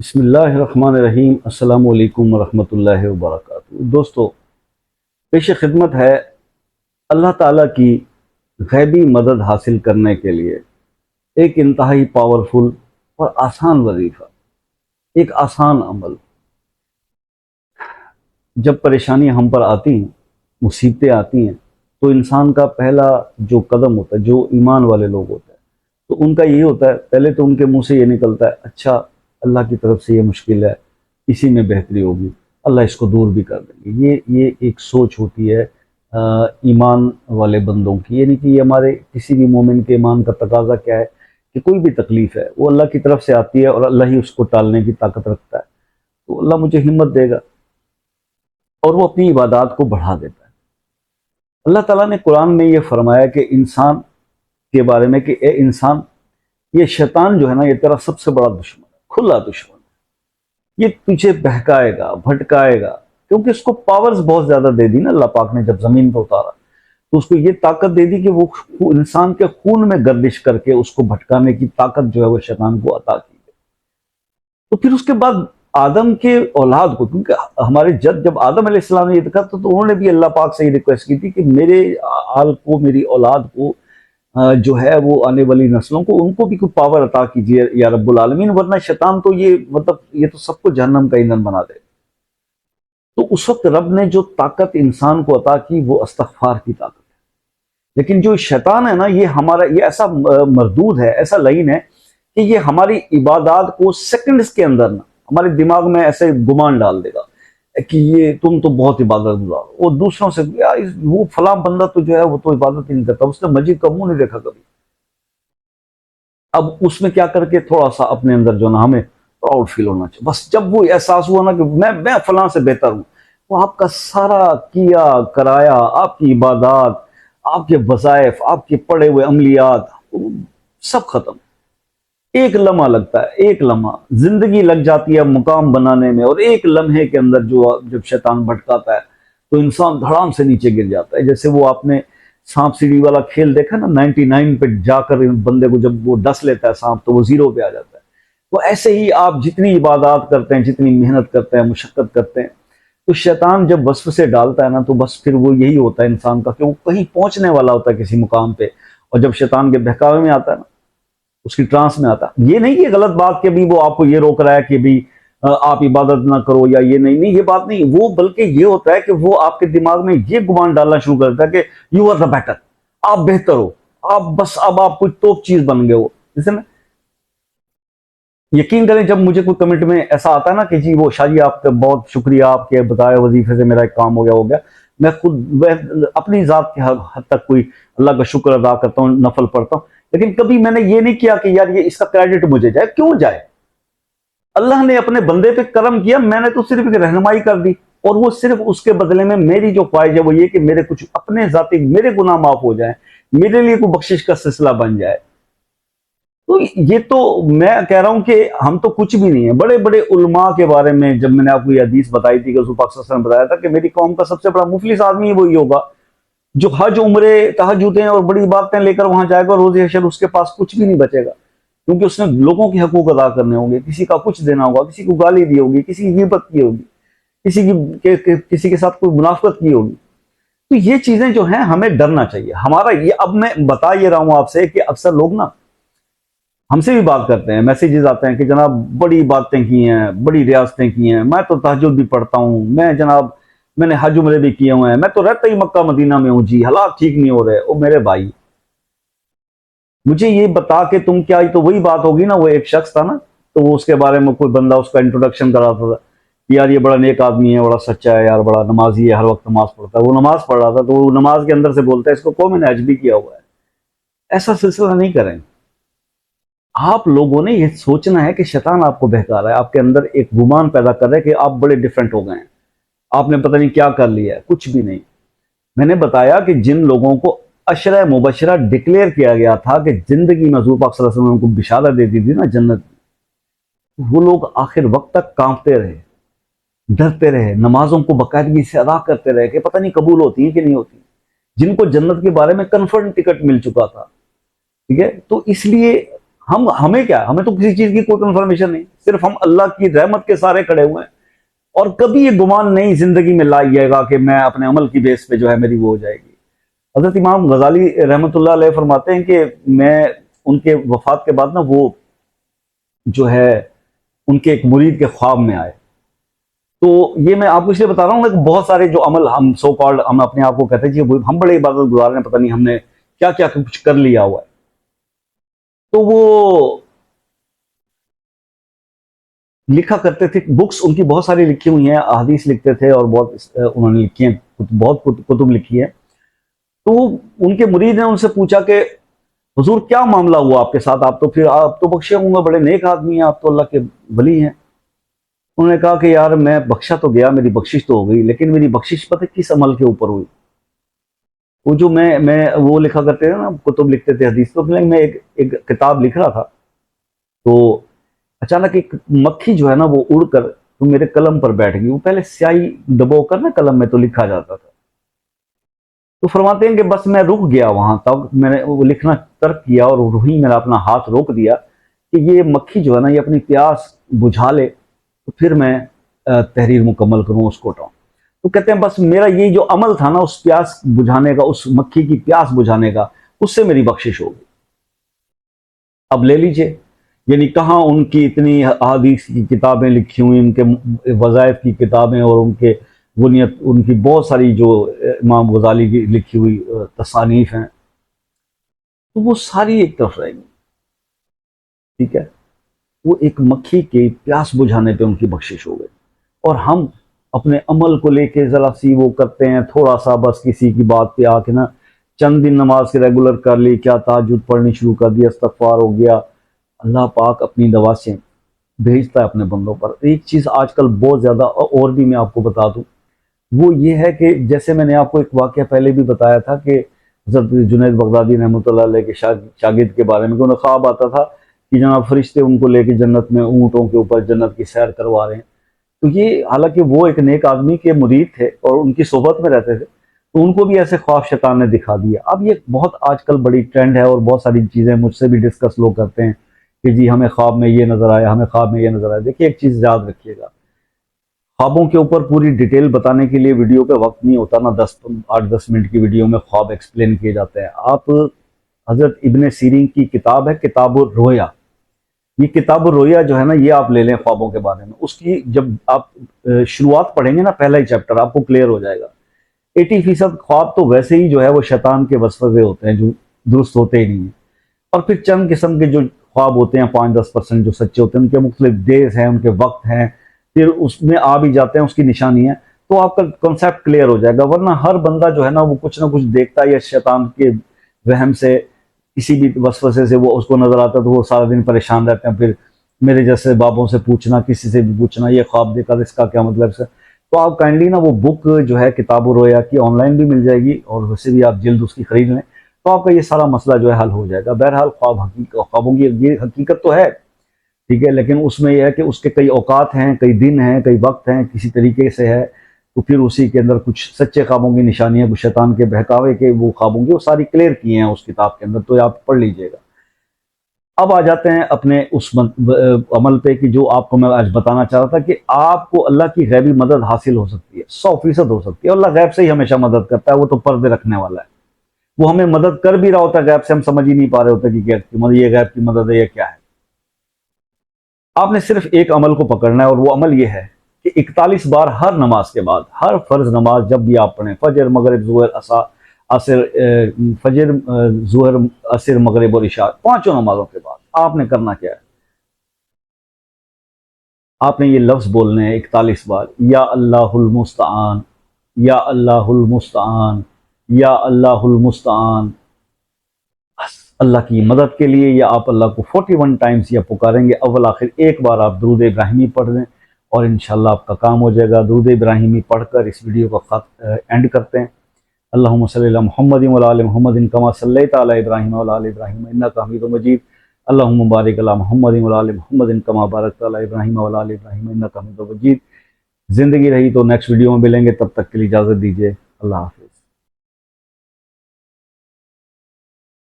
بسم اللہ الرحمن الرحیم۔ السلام علیکم ورحمۃ اللہ وبرکاتہ۔ دوستو، پیش خدمت ہے اللہ تعالیٰ کی غیبی مدد حاصل کرنے کے لیے ایک انتہائی پاورفل اور آسان وظیفہ، ایک آسان عمل۔ جب پریشانی ہم پر آتی ہیں، مصیبتیں آتی ہیں، تو انسان کا پہلا جو قدم ہوتا ہے، جو ایمان والے لوگ ہوتے ہیں، تو ان کا یہی ہوتا ہے، پہلے تو ان کے منہ سے یہ نکلتا ہے، اچھا اللہ کی طرف سے یہ مشکل ہے، اسی میں بہتری ہوگی، اللہ اس کو دور بھی کر دیں گے۔ یہ ایک سوچ ہوتی ہے ایمان والے بندوں کی، یعنی کہ یہ ہمارے کسی بھی مومن کے ایمان کا تقاضا کیا ہے کہ کوئی بھی تکلیف ہے وہ اللہ کی طرف سے آتی ہے اور اللہ ہی اس کو ٹالنے کی طاقت رکھتا ہے، تو اللہ مجھے ہمت دے گا اور وہ اپنی عبادات کو بڑھا دیتا ہے۔ اللہ تعالیٰ نے قرآن میں یہ فرمایا کہ انسان کے بارے میں کہ اے انسان، یہ شیطان جو ہے نا، یہ تیرا سب سے بڑا دشمن ہے، کھلا دشمن ہے۔ یہ تجھے بہکائے گا، بھٹکائے گا، کیونکہ اس کو پاورز بہت زیادہ دے دی نا اللہ پاک نے۔ جب زمین پہ اتارا تو اس کو یہ طاقت دے دی کہ وہ انسان کے خون میں گردش کر کے اس کو بھٹکانے کی طاقت جو ہے وہ شیطان کو عطا کی ہے۔ تو پھر اس کے بعد آدم کے اولاد کو، کیونکہ ہمارے جد جب آدم علیہ السلام نے یہ دیکھا تو انہوں نے بھی اللہ پاک سے یہ ریکویسٹ کی تھی کہ میرے آل کو، میری اولاد کو جو ہے وہ آنے والی نسلوں کو، ان کو بھی کوئی پاور عطا کیجیے یا رب العالمین، ورنہ شیطان تو یہ تو سب کو جہنم کا ایندھن بنا دے۔ تو اس وقت رب نے جو طاقت انسان کو عطا کی وہ استغفار کی طاقت ہے۔ لیکن جو شیطان ہے نا، یہ ایسا مردود ہے، ایسا لعین ہے کہ یہ ہماری عبادات کو سیکنڈز کے اندر نا ہمارے دماغ میں ایسے گمان ڈال دے گا کہ یہ تم تو بہت عبادت گزار ہو، اور دوسروں سے وہ فلاں بندہ تو جو ہے وہ تو عبادت ہی نہیں کرتا، اس نے مسجد کا منہ نہیں دیکھا کبھی۔ اب اس میں کیا کر کے تھوڑا سا اپنے اندر جو نا ہمیں پراؤڈ فیل ہونا چاہیے، بس جب وہ احساس ہوا نا کہ میں فلاں سے بہتر ہوں، وہ آپ کا سارا کیا کرایا، آپ کی عبادات، آپ کے وظائف، آپ کے پڑھے ہوئے عملیات سب ختم۔ ایک لمحہ لگتا ہے، ایک لمحہ زندگی لگ جاتی ہے مقام بنانے میں، اور ایک لمحے کے اندر جب شیطان بھٹکاتا ہے تو انسان دھڑام سے نیچے گر جاتا ہے۔ جیسے وہ آپ نے سانپ سیڑھی والا کھیل دیکھا نا، 99 پہ جا کر بندے کو جب وہ ڈس لیتا ہے سانپ تو وہ 0 پہ آ جاتا ہے۔ تو ایسے ہی آپ جتنی عبادات کرتے ہیں، جتنی محنت کرتے ہیں، مشقت کرتے ہیں، تو شیطان جب وسوسے ڈالتا ہے نا تو بس پھر وہ یہی ہوتا ہے انسان کا کہ وہ کہیں پہنچنے والا ہوتا ہے کسی مقام پہ، اور جب شیطان کے بہکاوے میں آتا ہے نا، اس کی ٹرانس میں آتا ہے۔ یہ نہیں کہ غلط بات کہ بھی وہ آپ کو یہ روک رہا ہے کہ بھی آپ عبادت نہ کرو یا یہ نہیں، یہ بات نہیں، وہ بلکہ یہ ہوتا ہے کہ وہ آپ کے دماغ میں یہ گمان ڈالنا شروع کر دیتا ہے کہ یو آر دا بیٹر، آپ بہتر ہو، اب آپ کوئی توپ چیز بن گئے ہو۔ جیسے نا، یقین کریں جب مجھے کوئی کمنٹ میں ایسا آتا ہے نا کہ جی وہ شاہ جی آپ کا بہت شکریہ، آپ کے بتائے وظیفے سے میرا ایک کام ہو گیا، میں خود اپنی ذات کے حد تک کوئی اللہ کا شکر ادا کرتا ہوں، نفل پڑھتا ہوں، لیکن کبھی میں نے یہ نہیں کیا کہ یار یہ اس کا کریڈٹ مجھے جائے۔ کیوں جائے؟ اللہ نے اپنے بندے پہ کرم کیا، میں نے تو صرف ایک رہنمائی کر دی، اور وہ صرف اس کے بدلے میں میری جو خواہش ہے وہ یہ کہ میرے کچھ اپنے ذاتی میرے گناہ معاف ہو جائیں، میرے لیے کوئی بخشش کا سلسلہ بن جائے۔ تو یہ تو میں کہہ رہا ہوں کہ ہم تو کچھ بھی نہیں ہیں۔ بڑے بڑے علماء کے بارے میں جب میں نے آپ کو یہ حدیث بتائی تھی کہ رسول پاک صلی اللہ علیہ وسلم نے بتایا تھا کہ میری قوم کا سب سے بڑا مفلس آدمی وہی ہوگا جو حج، عمرے، تہجدیں اور بڑی باتیں لے کر وہاں جائے گا، اور روز حشر اس کے پاس کچھ بھی نہیں بچے گا، کیونکہ اس نے لوگوں کے حقوق ادا کرنے ہوں گے، کسی کا کچھ دینا ہوگا، کسی کو گالی دی ہوگی، کسی کی غیبت کی ہوگی، کسی کے ساتھ کوئی منافقت کی ہوگی۔ تو یہ چیزیں جو ہیں ہمیں ڈرنا چاہیے۔ ہمارا یہ، اب میں بتا یہ رہا ہوں آپ سے کہ اکثر لوگ نا ہم سے بھی بات کرتے ہیں، میسیجز آتے ہیں کہ جناب بڑی باتیں کی ہیں، بڑی ریاستیں کی ہیں، میں تو تہجد بھی پڑھتا ہوں، میں جناب میں نے حج عمرے بھی کیے ہوئے ہیں، میں تو رہتا ہی مکہ مدینہ میں ہوں، جی حالات ٹھیک نہیں ہو رہے۔ او میرے بھائی، مجھے یہ بتا کہ تم کیا، تو وہی بات ہوگی نا، وہ ایک شخص تھا نا، تو وہ اس کے بارے میں کوئی بندہ اس کا انٹروڈکشن کر رہا تھا، یار یہ بڑا نیک آدمی ہے، بڑا سچا ہے یار، بڑا نمازی ہے، ہر وقت نماز پڑھتا ہے۔ وہ نماز پڑھ رہا تھا تو وہ نماز کے اندر سے بولتا ہے اس کو میں نے حج بھی کیا ہوا ہے۔ ایسا سلسلہ نہیں کریں۔ آپ لوگوں نے یہ سوچنا ہے کہ شیطان آپ کو بہکا رہا ہے، آپ کے اندر ایک گمان پیدا کر رہا ہے کہ آپ بڑے ڈیفرنٹ ہو گئے ہیں، آپ نے پتہ نہیں کیا کر لیا ہے۔ کچھ بھی نہیں۔ میں نے بتایا کہ جن لوگوں کو عشرہ مبشرہ ڈکلیئر کیا گیا تھا کہ زندگی میں حضور پاک صلی اللہ علیہ وسلم کو بشارت دے دی تھی نا جنت، وہ لوگ آخر وقت تک کانپتے رہے، ڈرتے رہے، نمازوں کو باقاعدگی سے ادا کرتے رہے کہ پتہ نہیں قبول ہوتی ہیں کہ نہیں ہوتی، جن کو جنت کے بارے میں کنفرم ٹکٹ مل چکا تھا۔ ٹھیک ہے، تو اس لیے ہمیں کیا، ہمیں تو کسی چیز کی کوئی کنفرمیشن نہیں، صرف ہم اللہ کی رحمت کے سارے کھڑے ہوئے ہیں، اور کبھی یہ گمان نہیں زندگی میں لائیے گا کہ میں اپنے عمل کی بیس پہ جو ہے میری وہ ہو جائے گی۔ حضرت امام غزالی رحمۃ اللہ علیہ فرماتے ہیں کہ میں ان کے وفات کے بعد نا وہ جو ہے ان کے ایک مرید کے خواب میں آئے، تو یہ میں آپ کو اس لیے بتا رہا ہوں کہ بہت سارے جو عمل ہم سو کالڈ ہم اپنے آپ کو کہتے ہیں کہ ہم بڑے عبادت گزار ہیں، پتہ نہیں ہم نے کیا کیا کچھ کر لیا ہوا ہے، تو وہ لکھا کرتے تھے، بکس ان کی بہت ساری لکھی ہوئی ہیں، احادیث لکھتے تھے اور بہت انہوں نے لکھی ہیں، بہت کتب لکھی ہیں۔ تو ان کے مرید نے ان سے پوچھا کہ حضور کیا معاملہ ہوا آپ کے ساتھ، آپ تو بخشے ہوں گے، بڑے نیک آدمی ہیں آپ، تو اللہ کے ولی ہیں۔ انہوں نے کہا کہ یار میں بخشا تو گیا، میری بخشش تو ہو گئی، لیکن میری بخشش پتہ کس عمل کے اوپر ہوئی؟ وہ جو میں وہ لکھا کرتے تھے نا، کتب لکھتے تھے حدیث، تو میں ایک کتاب لکھ رہا تھا، تو اچانک ایک مکھی جو ہے نا وہ اڑ کر تو میرے قلم پر بیٹھ گئی۔ وہ پہلے سیاہی دبو کر نا قلم میں تو لکھا جاتا تھا، تو فرماتے ہیں کہ بس میں رک گیا وہاں، تب میں نے وہ لکھنا ترک کیا اور روحی میرا اپنا ہاتھ روک دیا کہ یہ مکھی جو ہے نا یہ اپنی پیاس بجھا لے تو پھر میں تحریر مکمل کروں، اس کو اٹھاؤں۔ تو کہتے ہیں بس میرا یہ جو عمل تھا نا اس پیاس بجھانے کا، اس مکھی کی پیاس بجھانے کا، اس سے میری بخشش ہوگی۔ اب لے لیجئے، یعنی کہاں ان کی اتنی احادیث کی کتابیں لکھی ہوئی، ان کے وظائف کی کتابیں، اور ان کی بہت ساری جو امام غزالی کی لکھی ہوئی تصانیف ہیں، تو وہ ساری ایک طرف رہیں گی، ٹھیک ہے؟ وہ ایک مکھی کی پیاس بجھانے پہ ان کی بخشش ہو گئی، اور ہم اپنے عمل کو لے کے ذرا سی وہ کرتے ہیں، تھوڑا سا بس کسی کی بات پہ آ کے نا چند دن نماز کے ریگولر کر لی، کیا تہجد پڑھنی شروع کر دی، استغفار ہو گیا، اللہ پاک اپنی دوا سے بھیجتا ہے اپنے بندوں پر۔ ایک چیز آج کل بہت زیادہ اور بھی میں آپ کو بتا دوں، وہ یہ ہے کہ جیسے میں نے آپ کو ایک واقعہ پہلے بھی بتایا تھا کہ حضرت جنید بغدادی رحمۃ اللہ علیہ کے شاگرد کے بارے میں کہ انہیں خواب آتا تھا کہ جناب فرشتے ان کو لے کے جنت میں اونٹوں کے اوپر جنت کی سیر کروا رہے ہیں۔ تو یہ حالانکہ وہ ایک نیک آدمی کے مرید تھے اور ان کی صحبت میں رہتے تھے، تو ان کو بھی ایسے خواب شیطان نے دکھا دیا۔ اب یہ بہت آج کل بڑی ٹرینڈ ہے، اور بہت ساری چیزیں مجھ سے بھی ڈسکس لوگ کرتے ہیں کہ جی ہمیں خواب میں یہ نظر آیا، ہمیں خواب میں یہ نظر آیا۔ دیکھیے ایک چیز یاد رکھیے گا، خوابوں کے اوپر پوری ڈیٹیل بتانے کے لیے ویڈیو پہ وقت نہیں ہوتا، نہ 8-10 منٹ کی ویڈیو میں خواب ایکسپلین کیے جاتے ہیں۔ آپ حضرت ابن سیرین کی کتاب ہے کتاب الرؤیا، یہ کتاب الرؤیا جو ہے نا یہ آپ لے لیں خوابوں کے بارے میں، اس کی جب آپ شروعات پڑھیں گے نا، پہلا ہی چیپٹر آپ کو کلیئر ہو جائے گا۔ 80% خواب تو ویسے ہی جو ہے وہ شیطان کے وسوسے ہوتے ہیں جو درست ہوتے ہی نہیں ہیں، اور پھر چند قسم کے جو خواب ہوتے ہیں 5-10% جو سچے ہوتے ہیں، ان کے مختلف ڈیز ہیں، ان کے وقت ہیں، پھر اس میں آ بھی جاتے ہیں اس کی نشانی ہے، تو آپ کا کنسیپٹ کلیئر ہو جائے گا۔ ورنہ ہر بندہ جو ہے نا وہ کچھ نہ کچھ دیکھتا ہے، یا شیطان کے وہم سے کسی بھی وسوسے سے وہ اس کو نظر آتا ہے تو وہ سارا دن پریشان رہتے ہیں، پھر میرے جیسے بابوں سے پوچھنا، کسی سے بھی پوچھنا یہ خواب دیکھا تو اس کا کیا مطلب ہے۔ تو آپ کائنڈلی نا وہ بک جو ہے کتاب الرؤیا کی آن لائن بھی مل جائے گی، اور ویسے بھی آپ جلد اس کی خرید لیں، تو آپ کا یہ سارا مسئلہ جو ہے حل ہو جائے گا۔ بہرحال خوابوں کی یہ حقیقت تو ہے، ٹھیک ہے، لیکن اس میں یہ ہے کہ اس کے کئی اوقات ہیں، کئی دن ہیں، کئی وقت ہیں، کسی طریقے سے ہے، تو پھر اسی کے اندر کچھ سچے خوابوں کی نشانیاں، کچھ شیطان کے بہکاوے کے وہ خوابوں کی، وہ ساری کلیئر کی ہیں اس کتاب کے اندر، تو آپ پڑھ لیجئے گا۔ اب آ جاتے ہیں اپنے اس عمل پہ کہ جو آپ کو میں آج بتانا چاہ رہا تھا کہ آپ کو اللہ کی غیبی مدد حاصل ہو سکتی ہے، 100% ہو سکتی ہے۔ اللہ غیب سے ہی ہمیشہ مدد کرتا ہے، وہ تو پردے رکھنے والا ہے، وہ ہمیں مدد کر بھی رہا ہوتا ہے غیب سے، ہم سمجھ ہی نہیں پا رہے ہوتے کہ یہ غیب کی مدد ہے، یہ کیا ہے۔ آپ نے صرف ایک عمل کو پکڑنا ہے، اور وہ عمل یہ ہے کہ 41 بار ہر نماز کے بعد، ہر فرض نماز جب بھی آپ پڑھیں، فجر، مغرب، ظہر، عصر، فجر، ظہر، عصر، مغرب اور عشاء، 5 نمازوں کے بعد آپ نے کرنا کیا ہے؟ آپ نے یہ لفظ بولنے ہیں 41 بار، یا اللہ المستعان، یا اللہ المستعان، یا اللہ المستعان، بس اللہ کی مدد کے لیے، یا آپ اللہ کو 41 ٹائمز یا پکاریں گے، اول آخر ایک بار آپ درود ابراہیمی پڑھ دیں، اور انشاءاللہ آپ کا کام ہو جائے گا۔ درود ابراہیمی پڑھ کر اس ویڈیو کا خط اینڈ کرتے ہیں۔ اللہم صلی علی محمد وعلی آل محمد کما صلیت علی ابراہیم وعلی آل ابراہیم انک حمید مجید۔ اللہم بارک علی محمد وعلی آل محمد کما بارکت علی ابراہیم وعلی آل ابراہیم انک حمید مجید۔ زندگی رہی تو نیکسٹ ویڈیو میں ملیں گے، تب تک کے لیے اجازت دیجیے، اللہ حافظ۔